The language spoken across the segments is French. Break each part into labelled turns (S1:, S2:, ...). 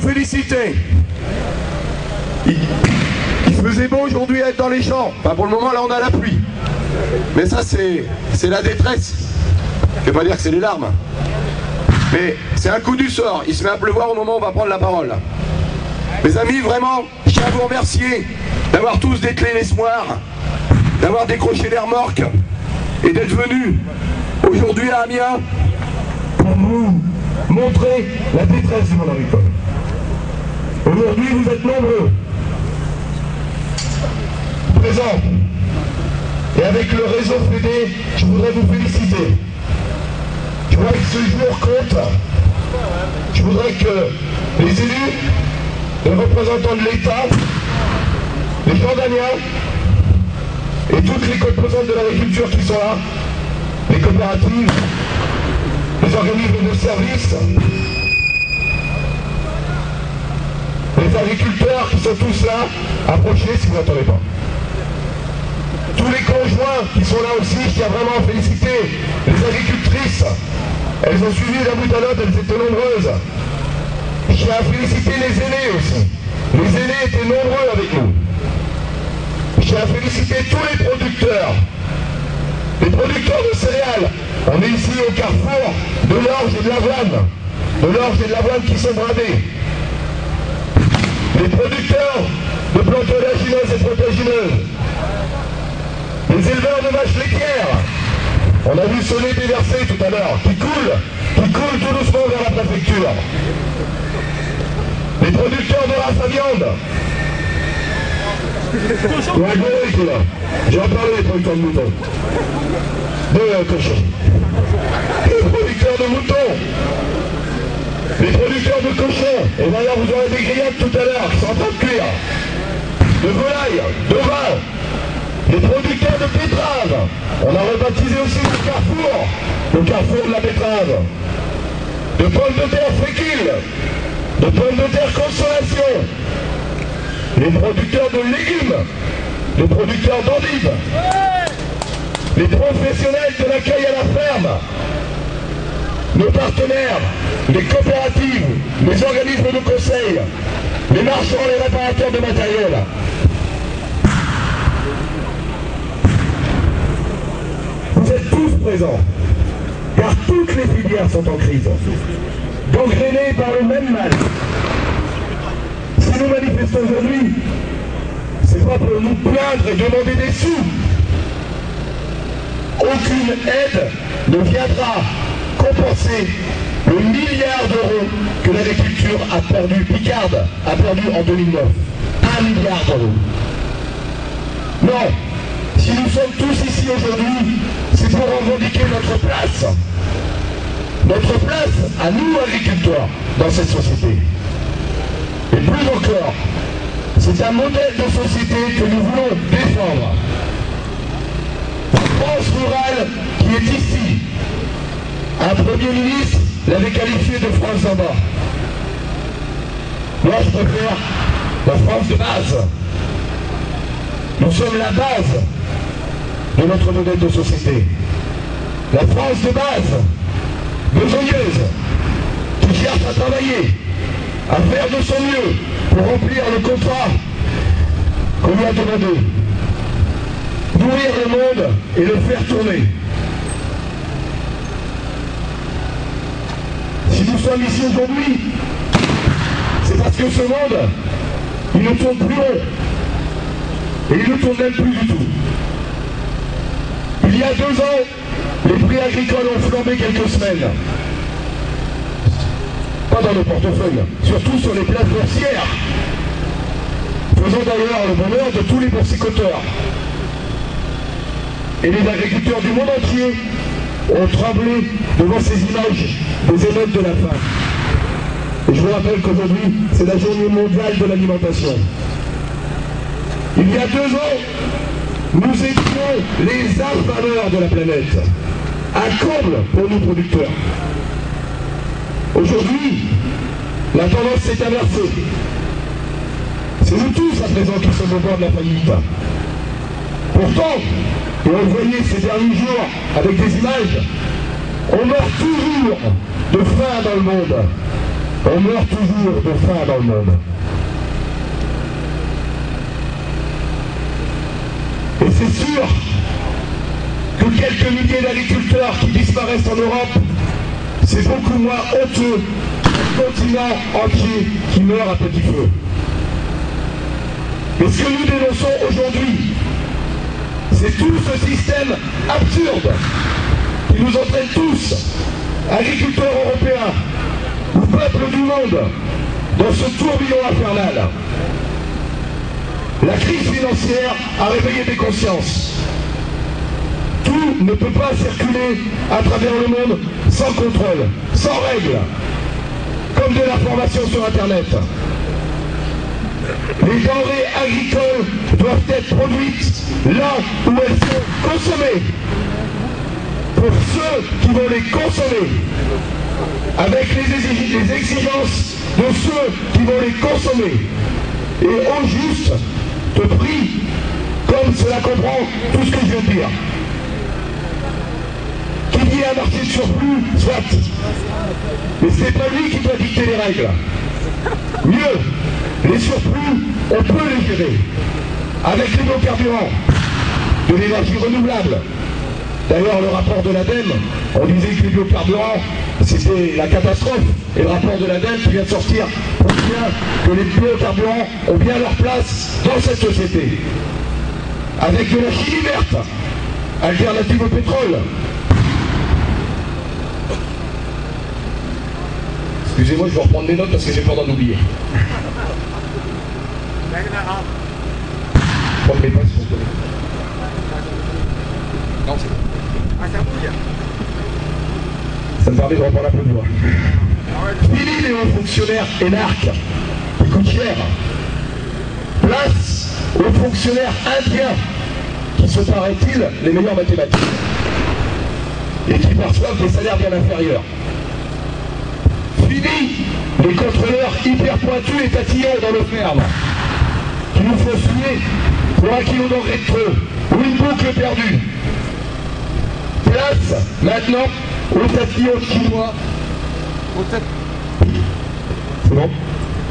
S1: féliciter. Il faisait beau aujourd'hui à être dans les champs. Enfin, pour le moment, là, on a la pluie. Mais ça, c'est la détresse. Je ne vais pas dire que c'est les larmes. Mais c'est un coup du sort. Il se met à pleuvoir au moment où on va prendre la parole. Mes amis, vraiment, je tiens à vous remercier d'avoir tous dételé l'espoir, d'avoir décroché les remorques et d'être venus aujourd'hui à Amiens pour vous montrer la détresse du monde agricole. Aujourd'hui, vous êtes nombreux, présents. Et avec le réseau Fédé, je voudrais vous féliciter. Je voudrais que ce jour compte. Je voudrais que les élus, les représentants de l'État, les gens d'Amiens et toutes les composantes de l'agriculture qui sont là, les coopératives, les organismes de services, les agriculteurs qui sont tous là, approchez si vous n'entendez pas. Tous les conjoints qui sont là aussi, je tiens vraiment à féliciter les agricultrices. Elles ont suivi d'un bout à l'autre, elles étaient nombreuses. Je tiens à féliciter les aînés aussi. Les aînés étaient nombreux avec nous. Je tiens à féliciter tous les producteurs de céréales. On est ici au carrefour de l'orge et de l'avoine. De l'orge et de l'avoine qui sont bradés. Les producteurs de plantes oléagineuses et protéagineuses. Les éleveurs de vaches laitières. On a vu ce lait déversé tout à l'heure, qui coule tout doucement vers la préfecture. Les producteurs de race à viande. J'ai en parlé des producteurs de moutons. De cochons. Les producteurs de moutons. Les producteurs de cochons. Et d'ailleurs vous aurez des grillades tout à l'heure qui sont en train de cuire. De volailles, de vin. Les producteurs de betteraves. On a rebaptisé aussi le carrefour de la betterave. De pommes de terre fécule. De pommes de terre consolation. Les producteurs de légumes. Les producteurs d'endives. Les professionnels de l'accueil à la ferme. Nos partenaires, les coopératives, les organismes de conseil, les marchands, les réparateurs de matériel. Vous êtes tous présents, car toutes les filières sont en crise, gangrénées par le même mal. Si nous manifestons aujourd'hui, c'est pas pour nous plaindre et demander des sous. Aucune aide ne viendra compenser le milliard d'euros que l'agriculture a perdu, Picarde a perdu en 2009. 1 milliard d'euros. Non, si nous sommes tous ici aujourd'hui, c'est pour revendiquer notre place. Notre place à nous, agriculteurs, dans cette société. Et plus encore, c'est un modèle de société que nous voulons défendre. La France rurale qui est ici. Un Premier ministre l'avait qualifié de France en bas. Moi je préfère la France de base. Nous sommes la base de notre modèle de société. La France de base, besogneuse, qui cherche à travailler, à faire de son mieux pour remplir le contrat qu'on lui a demandé. Nourrir le monde et le faire tourner. Si nous sommes ici aujourd'hui, c'est parce que ce monde, il ne tourne plus rond. Et il ne tourne même plus du tout. Il y a 2 ans, les prix agricoles ont flambé quelques semaines. Pas dans nos portefeuilles, surtout sur les places boursières. Faisant d'ailleurs le bonheur de tous les boursicoteurs. Et les agriculteurs du monde entier ont tremblé devant ces images des émeutes de la faim. Et je vous rappelle qu'aujourd'hui, c'est la journée mondiale de l'alimentation. Il y a 2 ans, nous étions les affameurs de la planète. Un comble pour nous producteurs. Aujourd'hui, la tendance s'est inversée. C'est nous tous à présent qui sommes au bord de la faillite. Pourtant, et on le voyait ces derniers jours avec des images, on meurt toujours de faim dans le monde. On meurt toujours de faim dans le monde. Et c'est sûr que quelques milliers d'agriculteurs qui disparaissent en Europe, c'est beaucoup moins honteux qu'un continent entier qui meurt à petit feu. Et ce que nous dénonçons aujourd'hui, c'est tout ce système absurde qui nous entraîne tous, agriculteurs européens ou peuples du monde, dans ce tourbillon infernal. La crise financière a réveillé des consciences. Tout ne peut pas circuler à travers le monde sans contrôle, sans règles, comme de l'information sur Internet. Les denrées agricoles doivent être produites là où elles sont consommées, pour ceux qui vont les consommer, avec les exigences de ceux qui vont les consommer, et au juste prix, comme cela comprend tout ce que je viens de dire. Qu'il y ait un marché de surplus, soit. Mais ce n'est pas lui qui doit dicter les règles. Mieux, les surplus, on peut les gérer. Avec les biocarburants, de l'énergie renouvelable. D'ailleurs, le rapport de l'ADEME, on disait que les biocarburants, c'était la catastrophe. Et le rapport de l'ADEME qui vient de sortir prouve bien que les biocarburants ont bien leur place dans cette société. Avec de la chimie verte, alternative au pétrole. Excusez-moi, je vais reprendre mes notes parce que j'ai peur d'en oublier. Non, c'est bon. Ah, c'est un bouillard. Ça me permet de reprendre un peu de voix. Fini les hauts fonctionnaires énarques qui coûtent cher. Place aux fonctionnaires indiens qui sont, paraît-il, les meilleurs mathématiques et qui perçoivent des salaires bien inférieurs. Fini les contrôleurs hyper pointus et tatillons dans nos fermes qui nous font signer pour un kilo d'engrais de trop ou une boucle perdue. Place maintenant aux tatillons chinois. C'est bon.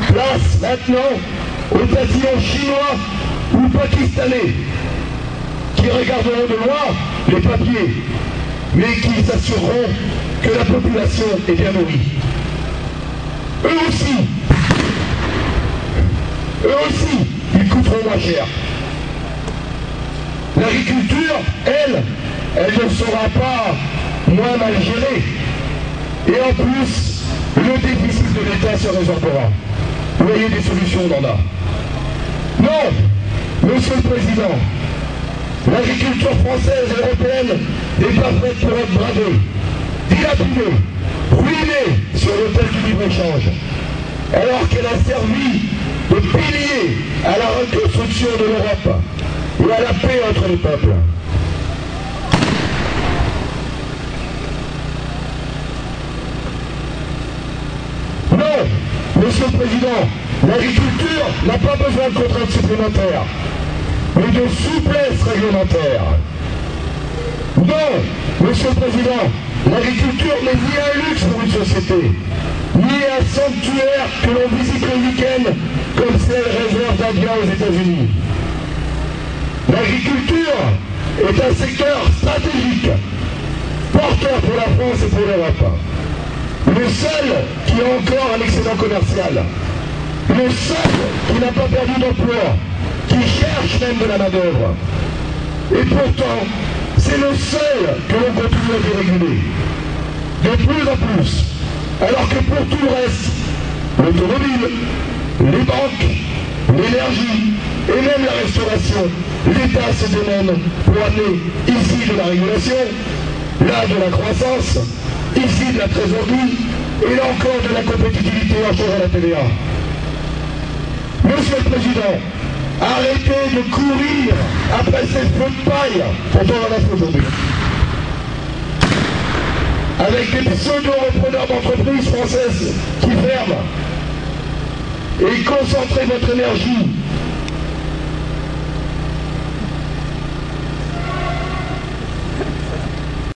S1: Place maintenant aux tatillons chinois ou pakistanais qui regarderont de loin les papiers, mais qui s'assureront que la population est bien nourrie. Eux aussi, ils coûteront moins cher. L'agriculture, elle ne sera pas moins mal gérée. Et en plus, le déficit de l'État se résorbera. Vous voyez, des solutions, on en a. Non, Monsieur le Président, l'agriculture française et européenne n'est pas faite pour être bradée, dilapidée, ruinée sur l'autel du libre-échange, alors qu'elle a servi de pilier à la reconstruction de l'Europe et à la paix entre les peuples. Non, Monsieur le Président, l'agriculture n'a pas besoin de contraintes supplémentaires, mais de souplesse réglementaire. Non, Monsieur le Président, l'agriculture n'est ni un luxe pour une société, ni un sanctuaire que l'on visite le week-end comme c'est la réserve d'Indiens aux États-Unis. L'agriculture est un secteur stratégique, porteur pour la France et pour l'Europe. Le seul qui a encore un excédent commercial, le seul qui n'a pas perdu d'emploi, qui cherche même de la main-d'œuvre. Et pourtant, c'est le seul que l'on continue à déréguler. De plus en plus. Alors que pour tout le reste, l'automobile, les banques, l'énergie et même la restauration, l'État se démène pour amener ici de la régulation, là de la croissance, ici de la trésorerie et là encore de la compétitivité en changeant la TVA. Monsieur le Président, arrêtez de courir après ces feux de paille dont on en a fait aujourd'hui. Avec des pseudo-repreneurs d'entreprises françaises qui ferment. Et concentrez votre énergie